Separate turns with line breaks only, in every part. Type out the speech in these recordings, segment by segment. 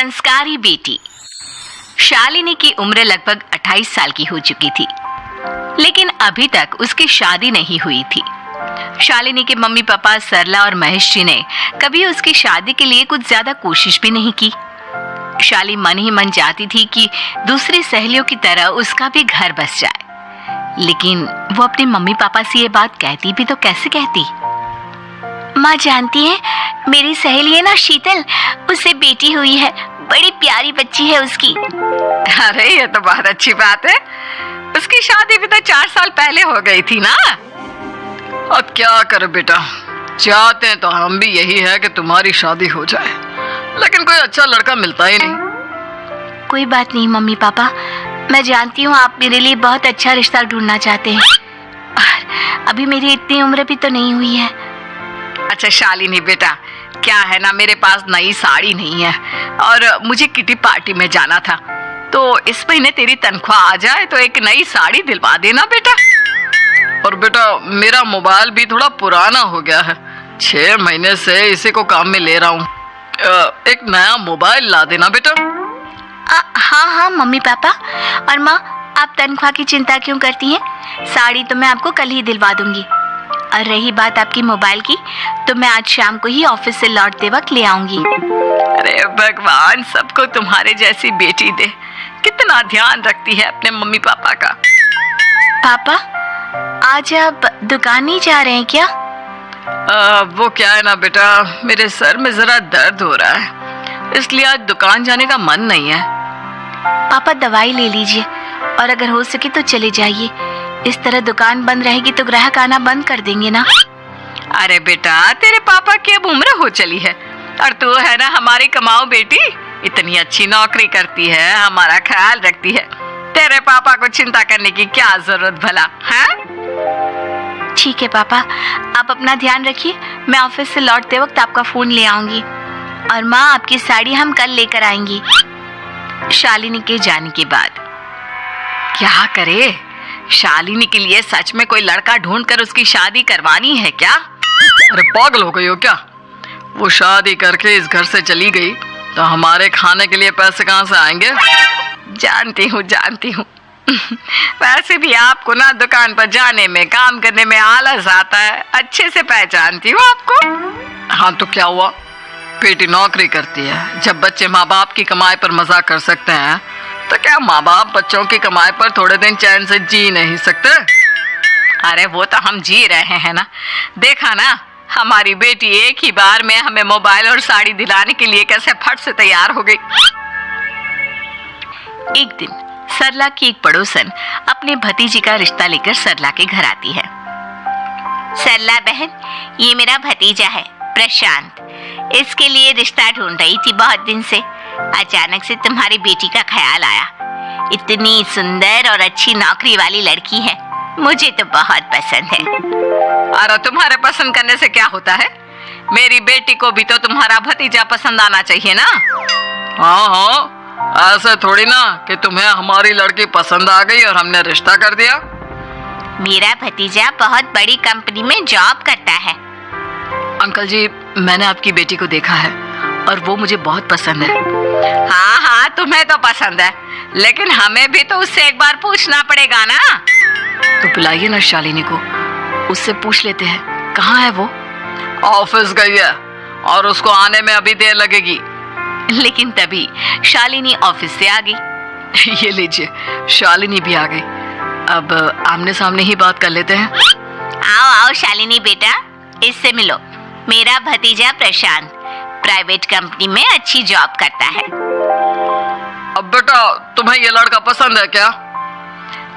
संस्कारी बेटी। शालिनी की उम्र लगभग 28 साल की हो चुकी थी, लेकिन अभी तक उसकी शादी नहीं हुई थी। शालिनी के मम्मी पापा सरला और महेश जी ने कभी उसकी शादी के लिए कुछ ज्यादा कोशिश भी नहीं की। शाली मन ही मन चाहती थी कि दूसरी सहेलियों की तरह उसका भी घर बस जाए, लेकिन वो अपने मम्मी पापा से ये बात कहती भी तो कैसे कहती। माँ जानती है, मेरी सहेली है ना शीतल, उससे बेटी हुई है, बड़ी प्यारी बच्ची है उसकी।
अरे ये तो बहुत अच्छी बात है। उसकी शादी भी तो 4 साल पहले हो गई थी ना। अब क्या करे बेटा, चाहते हैं तो हम भी यही है कि तुम्हारी शादी हो जाए, लेकिन कोई अच्छा लड़का मिलता ही नहीं।
कोई बात नहीं मम्मी पापा, मैं जानती हूँ आप मेरे लिए बहुत अच्छा रिश्ता ढूंढना चाहते हैं, और अभी मेरी इतनी उम्र भी तो नहीं हुई है।
अच्छा शालिनी बेटा, क्या है ना, मेरे पास नई साड़ी नहीं है और मुझे किटी पार्टी में जाना था, तो इस महीने तेरी तनख्वाह आ जाए तो एक नई साड़ी दिलवा देना बेटा। और बेटा मेरा मोबाइल भी थोड़ा पुराना हो गया है, 6 महीने से इसी को काम में ले रहा हूँ, एक नया मोबाइल ला देना बेटा।
हाँ हाँ मम्मी पापा। और माँ, आप तनख्वाह की चिंता क्यों करती हैं? साड़ी तो मैं आपको कल ही दिलवा दूंगी। और रही बात आपकी मोबाइल की, तो मैं आज शाम को ही ऑफिस से लौटते वक्त ले आऊंगी।
अरे भगवान सबको तुम्हारे जैसी बेटी दे, कितना ध्यान रखती है अपने मम्मी पापा का।
पापा, आज आप दुकान नहीं जा रहे हैं क्या?
वो क्या है ना बेटा, मेरे सर में जरा दर्द हो रहा है, इसलिए आज दुकान जाने का मन नहीं है।
पापा दवाई ले लीजिए, और अगर हो सके तो चले जाइए। इस तरह दुकान बंद रहेगी तो ग्राहक आना बंद कर देंगे ना।
अरे बेटा, तेरे पापा की अब उम्र हो चली है, और तू है ना हमारी कमाऊ बेटी, इतनी अच्छी नौकरी करती है, हमारा ख्याल रखती है, तेरे पापा को चिंता करने की क्या जरूरत भला है?
ठीक है पापा, आप अपना ध्यान रखिए, मैं ऑफिस से लौटते वक्त आपका फोन ले आऊंगी। और माँ, आपकी साड़ी हम कल लेकर आएंगी। शालिनी के जाने के बाद
क्या करे, शालिनी के लिए सच में कोई लड़का ढूंढकर उसकी शादी करवानी है क्या? अरे पागल हो गई हो क्या? वो शादी करके इस घर से चली गई तो हमारे खाने के लिए पैसे कहाँ से आएंगे? जानती हूँ वैसे भी आपको ना दुकान पर जाने में, काम करने में आलस आता है, अच्छे से पहचानती हूँ आपको। हाँ तो क्या हुआ, बेटी नौकरी करती है, जब बच्चे माँ बाप की कमाई पर मजाक कर सकते हैं, तो क्या माँ बाप बच्चों की कमाई पर थोड़े दिन चैन से जी नहीं सकते? अरे वो तो हम जी रहे हैं ना, देखा ना हमारी बेटी एक ही बार में हमें मोबाइल और साड़ी दिलाने के लिए कैसे फट से तैयार हो गई।
एक दिन सरला की एक पड़ोसन अपने भतीजी का रिश्ता लेकर सरला के घर आती है। सरला बहन, ये मेरा भतीजा है प्रशांत, इसके लिए रिश्ता ढूंढ रही थी बहुत दिन से। अचानक से तुम्हारी बेटी का ख्याल आया, इतनी सुंदर और अच्छी नौकरी वाली लड़की है, मुझे तो बहुत पसंद है।
अरे तुम्हारे पसंद करने से क्या होता है, मेरी बेटी को भी तो तुम्हारा भतीजा पसंद आना चाहिए ना। हाँ, ऐसा थोड़ी ना कि तुम्हें हमारी लड़की पसंद आ गई और हमने रिश्ता कर दिया।
मेरा भतीजा बहुत बड़ी कंपनी में जॉब करता है।
अंकल जी, मैंने आपकी बेटी को देखा है और वो मुझे बहुत पसंद है। हाँ, तुम्हें तो पसंद है, लेकिन हमें भी तो उससे एक बार पूछना पड़ेगा ना। तो बुलाइए ना शालिनी को, उससे पूछ लेते हैं कहाँ है वो। ऑफिस गई है और उसको आने में अभी देर लगेगी।
लेकिन तभी शालिनी ऑफिस से आ गई।
ये लीजिए, शालिनी भी आ गई, अब आमने सामने ही बात कर लेते हैं।
आओ शालिनी बेटा, इससे मिलो, मेरा भतीजा प्रशांत प्राइवेट कंपनी में अच्छी जॉब करता है।
अब बेटा, तुम्हें ये लड़का पसंद है क्या?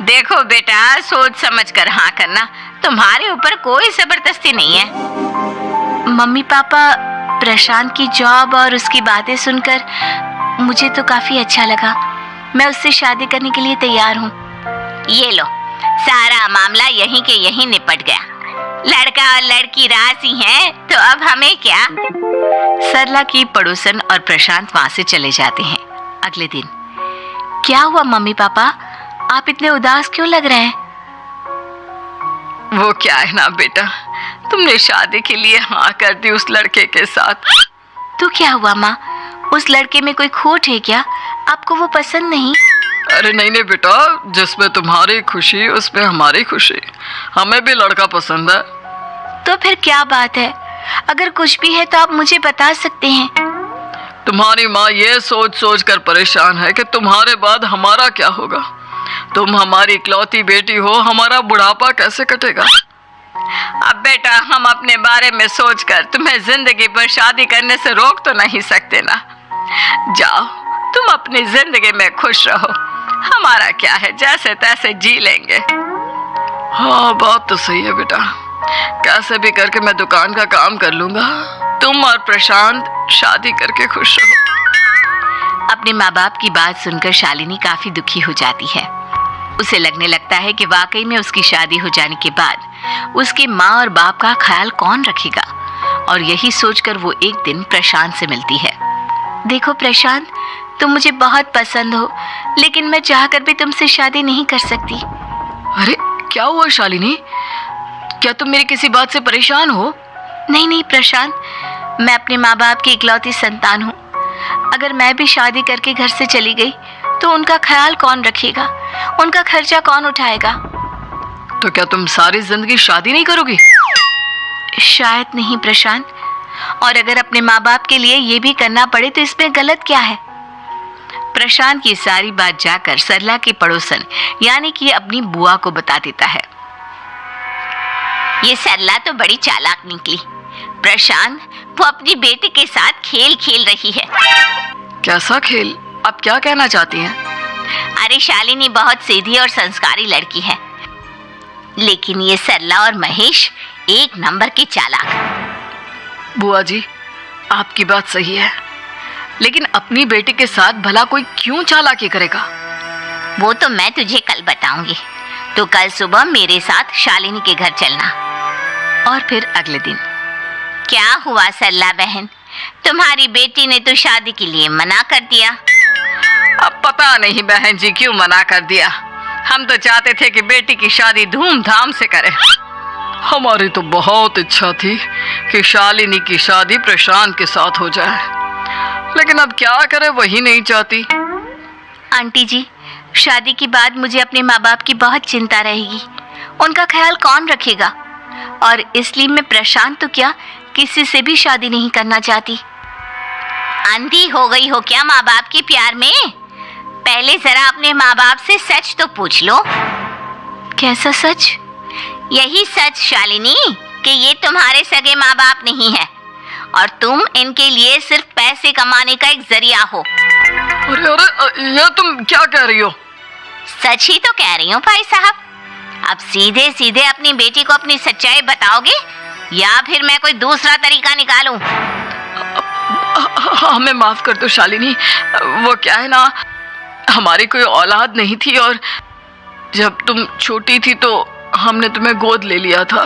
देखो बेटा, सोच समझ कर हाँ करना, तुम्हारे ऊपर कोई जबरदस्ती नहीं है। मम्मी पापा, प्रशांत की जॉब और उसकी बातें सुनकर मुझे तो काफी अच्छा लगा, मैं उससे शादी करने के लिए तैयार हूँ। ये लो, सारा मामला यहीं के यहीं निपट गया, लड़का और लड़की राजी हैं, तो अब हमें क्या। सरला की पड़ोसन और प्रशांत वहां से चले जाते हैं। अगले दिन, क्या हुआ मम्मी पापा, आप इतने उदास क्यों लग रहे हैं?
वो क्या है ना बेटा, तुमने शादी के लिए हाँ कर दी उस लड़के के साथ।
तो क्या हुआ माँ, उस लड़के में कोई खोट है क्या? आपको वो पसंद नहीं?
अरे नहीं नहीं बेटा, जिसमें तुम्हारी खुशी उसमें हमारी खुशी। हमें भी लड़का पसंद है।
तो फिर क्या बात है? अगर कुछ भी है तो आप मुझे बता सकते हैं।
तुम्हारी माँ ये सोच सोच कर परेशान है कि तुम्हारे बाद हमारा क्या होगा। तुम हमारी इकलौती बेटी हो, हमारा बुढ़ापा कैसे कटेगा। अब बेटा, हम अपने बारे में सोचकर तुम्हें जिंदगी भर शादी करने से रोक तो नहीं सकते ना। जाओ, तुम अपनी जिंदगी में खुश रहो, हमारा क्या है, जैसे तैसे जी लेंगे। हाँ, बात तो सही है बेटा। कैसे भी करके मैं दुकान का काम कर लूंगा। तुम और प्रशांत शादी करके खुश रहो।
अपने माँ बाप की बात सुनकर शालिनी काफी दुखी हो जाती है। उसे लगने लगता है कि वाकई में उसकी शादी हो जाने के बाद उसके माँ और बाप का ख्याल कौन रखेगा। और यही सोचकर वो एक दिन प्रशांत से मिलती है। देखो प्रशांत, तुम मुझे बहुत पसंद हो, लेकिन मैं चाहकर भी तुमसे शादी नहीं कर सकती।
अरे क्या हुआ शालिनी? क्या तुम मेरी किसी बात से परेशान हो?
नहीं नहीं प्रशांत, मैं अपने माँ बाप की इकलौती संतान हूँ। अगर मैं भी शादी करके घर से चली गई तो उनका ख्याल कौन रखेगा, उनका खर्चा कौन उठाएगा।
तो क्या तुम सारी जिंदगी शादी नहीं करोगी?
शायद नहीं प्रशांत, और अगर अपने माँ बाप के लिए ये भी करना पड़े तो इसमें गलत क्या है। प्रशांत की सारी बात जाकर सरला की पड़ोसन यानी कि अपनी बुआ को बता देता है। ये सरला तो बड़ी चालाक निकली। प्रशांत, वो अपनी बेटी के साथ खेल खेल रही है।
कैसा खेल? आप क्या कहना चाहती हैं?
अरे शालिनी बहुत सीधी और संस्कारी लड़की है, लेकिन ये सरला और महेश एक नंबर के चालाक।
बुआ जी, आपकी बात सही है, लेकिन अपनी बेटी के साथ भला कोई क्यों चालाकी करेगा?
वो तो मैं तुझे कल बताऊंगी। तो कल सुबह मेरे साथ शालिनी के घर चलना। और फिर अगले दिन। क्या हुआ सरला बहन, तुम्हारी बेटी ने तो शादी के लिए मना कर दिया।
अब पता नहीं बहन जी क्यों मना कर दिया। हम तो चाहते थे कि बेटी की शादी धूमधाम से करें। हमारी तो बहुत इच्छा थी कि शालिनी की शादी प्रशांत के साथ हो जाए, लेकिन अब क्या करें, वही नहीं चाहती।
आंटी जी, शादी के बाद मुझे अपने माँ बाप की बहुत चिंता रहेगी। उनका ख्याल कौन रखेगा, और इसलिए मैं प्रशांत तो क्या किसी से भी शादी नहीं करना चाहती। अंधी हो गई हो क्या माँ बाप के प्यार में? पहले जरा अपने माँ बाप से सच तो पूछ लो। कैसा सच? यही सच शालिनी कि ये तुम्हारे सगे माँ बाप नहीं है और तुम इनके लिए सिर्फ पैसे कमाने का एक जरिया हो।
अरे अरे, ये तुम क्या कह रही हो?
सच ही तो कह रही हूँ भाई साहब। अब सीधे सीधे अपनी बेटी को अपनी सच्चाई बताओगे या फिर मैं कोई दूसरा तरीका निकालूं?
हमें माफ कर दो शालिनी। वो क्या है ना, हमारी कोई औलाद नहीं थी और जब तुम छोटी थी तो हमने तुम्हें गोद ले लिया था।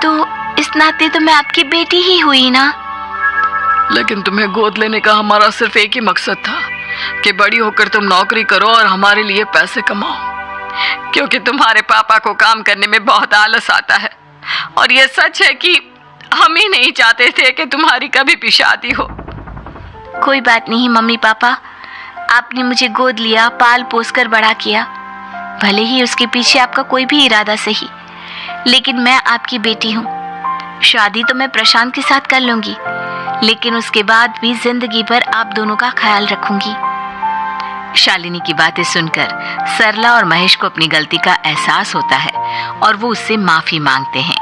तो इस नाते तो मैं आपकी बेटी ही हुई ना।
लेकिन तुम्हें गोद लेने का हमारा सिर्फ एक ही मकसद था कि बड़ी होकर तुम नौकरी करो और हमारे लिए पैसे कमाओ, क्योंकि तुम्हारे पापा को काम करने में बहुत आलस आता है। और ये सच है कि हम ही नहीं चाहते थे कि तुम्हारी कभी भी शादी हो।
कोई बात नहीं मम्मी पापा, आपने मुझे गोद लिया, पाल पोस कर बड़ा किया। भले ही उसके पीछे आपका कोई भी इरादा सही, लेकिन मैं आपकी बेटी हूँ। शादी तो मैं प्रशांत के साथ कर लूंगी, लेकिन उसके बाद भी जिंदगी भर आप दोनों का ख्याल रखूंगी। शालिनी की बातें सुनकर सरला और महेश को अपनी गलती का एहसास होता है और वो उससे माफी मांगते हैं।